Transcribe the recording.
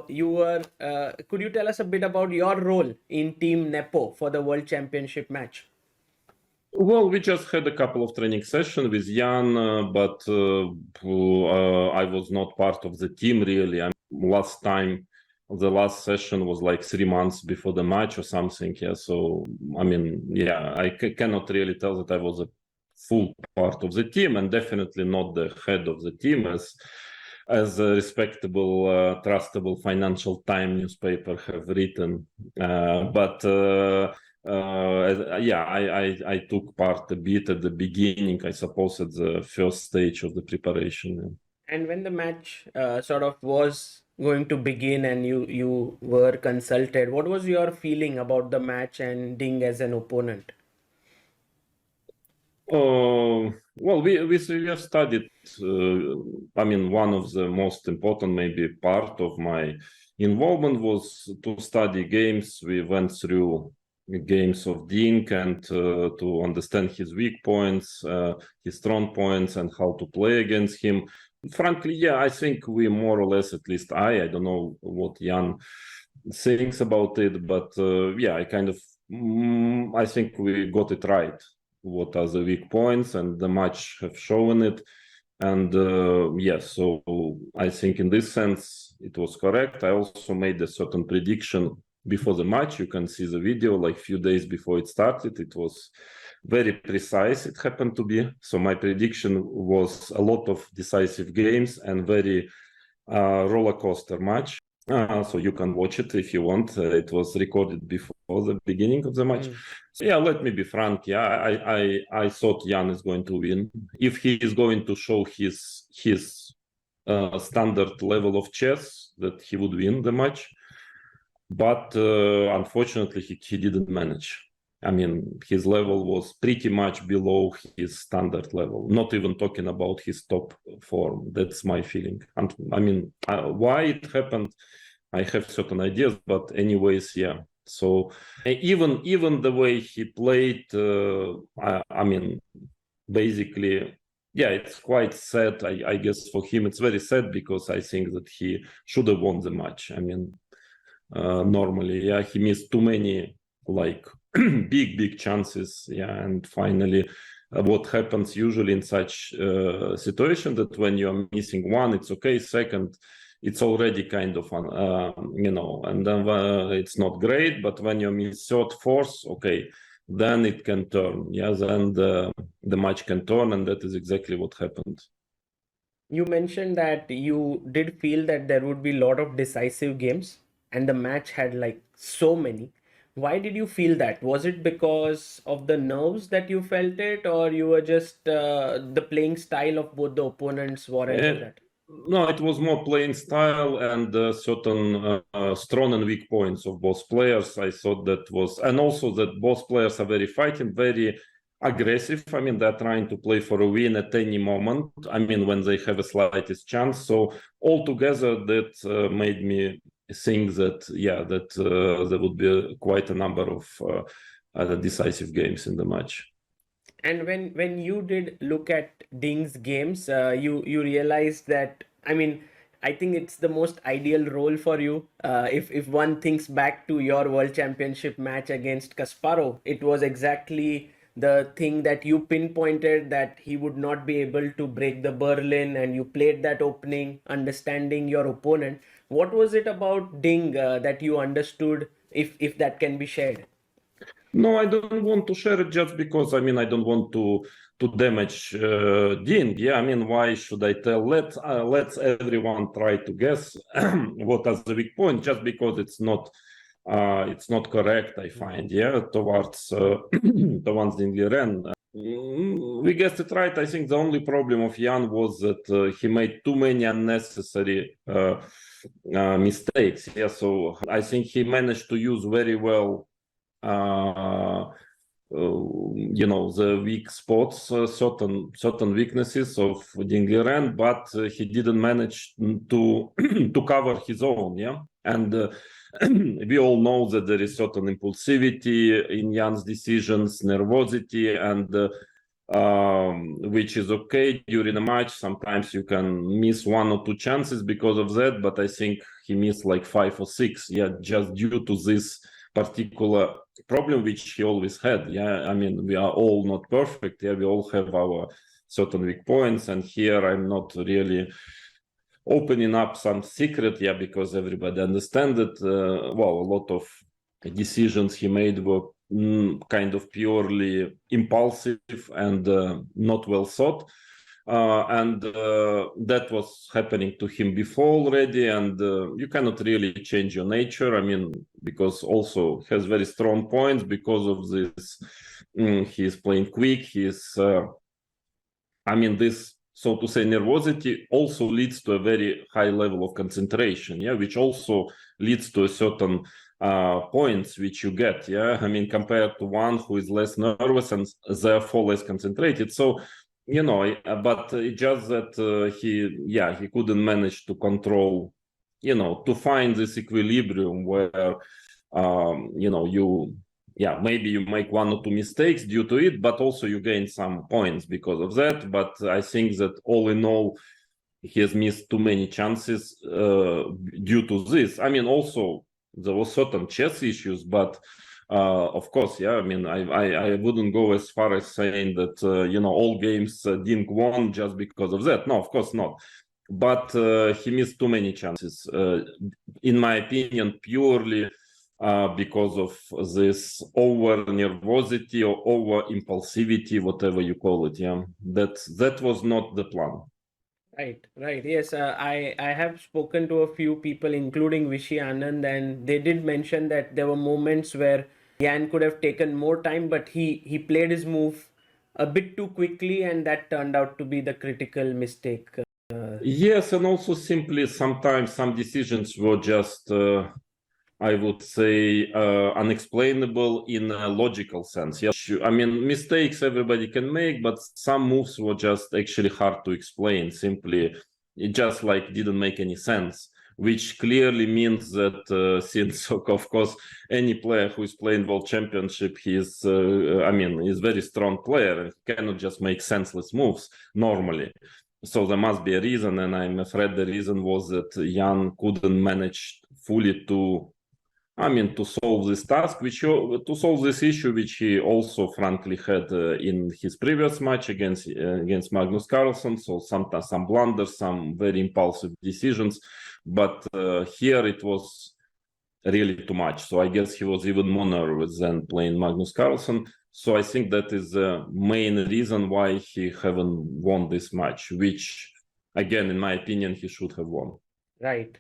you were. Could you tell us a bit about your role in Team Nepo for the World Championship match? Well, we just had a couple of training sessions with Jan, but I was not part of the team really. The last session was like 3 months before the match or something. Yeah, so I cannot really tell that I was a full part of the team, and definitely not the head of the team, as a respectable, trustable Financial Times newspaper have written. I took part a bit at the beginning, I suppose, at the first stage of the preparation. And when the match sort of was going to begin and you were consulted, what was your feeling about the match and Ding as an opponent? Well, we have studied. One of the most important, maybe, part of my involvement was to study games. We went through games of Ding and to understand his weak points, his strong points, and how to play against him. Frankly, yeah, I think we more or less, at least I don't know what Jan thinks about it, but I think we got it right. What are the weak points, and the match have shown it. And so I think in this sense it was correct. I also made a certain prediction before the match. You can see the video like few days before it started. It was very precise, it happened to be. So my prediction was a lot of decisive games and very roller coaster match. So you can watch it if you want. It was recorded before the beginning of the match. So yeah, let me be frank. Yeah, I thought Jan is going to win. If he is going to show his standard level of chess, that he would win the match. But unfortunately, he didn't manage. I mean, his level was pretty much below his standard level, not even talking about his top form. That's my feeling. And I mean, why it happened, I have certain ideas, but anyways, yeah. So even the way he played, basically, yeah, it's quite sad. I guess for him, it's very sad because I think that he should have won the match. I mean, normally, yeah, he missed too many, like, big chances. Yeah, and finally, what happens usually in such situation, that when you're missing one, it's okay. Second, it's already kind of and then it's not great. But when you miss third, fourth, okay, then it can turn. Yeah, then the match can turn, and that is exactly what happened. You mentioned that you did feel that there would be a lot of decisive games, and the match had like so many. Why did you feel that? Was it because of the nerves that you felt it, or you were just the playing style of both the opponents warranted that? No, it was more playing style and certain strong and weak points of both players. I thought that was, and also that both players are very fighting, very aggressive. I mean, they're trying to play for a win at any moment. I mean, when they have a slightest chance. So altogether, that made me think that, yeah, that there would be quite a number of decisive games in the match. And when you did look at Ding's games, you realized that, I mean, I think it's the most ideal role for you. If one thinks back to your World Championship match against Kasparov, it was exactly the thing that you pinpointed, that he would not be able to break the Berlin, and you played that opening, understanding your opponent. What was it about Ding that you understood, if that can be shared? No, I don't want to share it just because, I mean, I don't want to damage Ding. Yeah, I mean, why should I tell? Let's everyone try to guess what are the weak points, just because it's not correct, I find. Yeah, towards Ding Liren. We guessed it right. I think the only problem of Jan was that he made too many unnecessary mistakes. Yeah, so I think he managed to use very well the weak spots, certain weaknesses of Ding Liren, but he didn't manage to cover his own. Yeah, and we all know that there is certain impulsivity in Jan's decisions, nervosity, and which is okay during a match. Sometimes you can miss 1 or 2 chances because of that, but I think he missed like 5 or 6, just due to this particular problem which he always had. I mean, we are all not perfect. We all have our certain weak points, and here I'm not really opening up some secret, because everybody understands it. Well, a lot of decisions he made were kind of purely impulsive and not well thought. And that was happening to him before already, and you cannot really change your nature. I mean, because also has very strong points because of this. He's playing quick. He's, I mean, this, so to say, nervosity also leads to a very high level of concentration, which also leads to a certain points which you get, I mean, compared to one who is less nervous and therefore less concentrated. So, but it's just that he couldn't manage to control, to find this equilibrium where, maybe you make 1 or 2 mistakes due to it, but also you gain some points because of that. But I think that all in all, he has missed too many chances due to this. I mean, also there were certain chess issues, but of course, I mean, I wouldn't go as far as saying that all games didn't won just because of that. No, of course not. But he missed too many chances, in my opinion, purely because of this over nervosity or over impulsivity, whatever you call it. That was not the plan. Right. Yes, I have spoken to a few people, including Vishy Anand, and they did mention that there were moments where Jan could have taken more time, but he played his move a bit too quickly, and that turned out to be the critical mistake. Yes, and also simply sometimes some decisions were just, I would say, unexplainable in a logical sense. I mean, mistakes everybody can make, but some moves were just actually hard to explain. Simply, it just like didn't make any sense, which clearly means that since, of course, any player who is playing World Championship, he's a very strong player and cannot just make senseless moves normally. So there must be a reason, and I'm afraid the reason was that Jan couldn't manage fully to solve this task, to solve this issue, which he also frankly had in his previous match against Magnus Carlsen. So sometimes some blunders, some very impulsive decisions, but here it was really too much. So I guess he was even more nervous than playing Magnus Carlsen. So I think that is the main reason why he haven't won this match, which, again, in my opinion, he should have won. Right.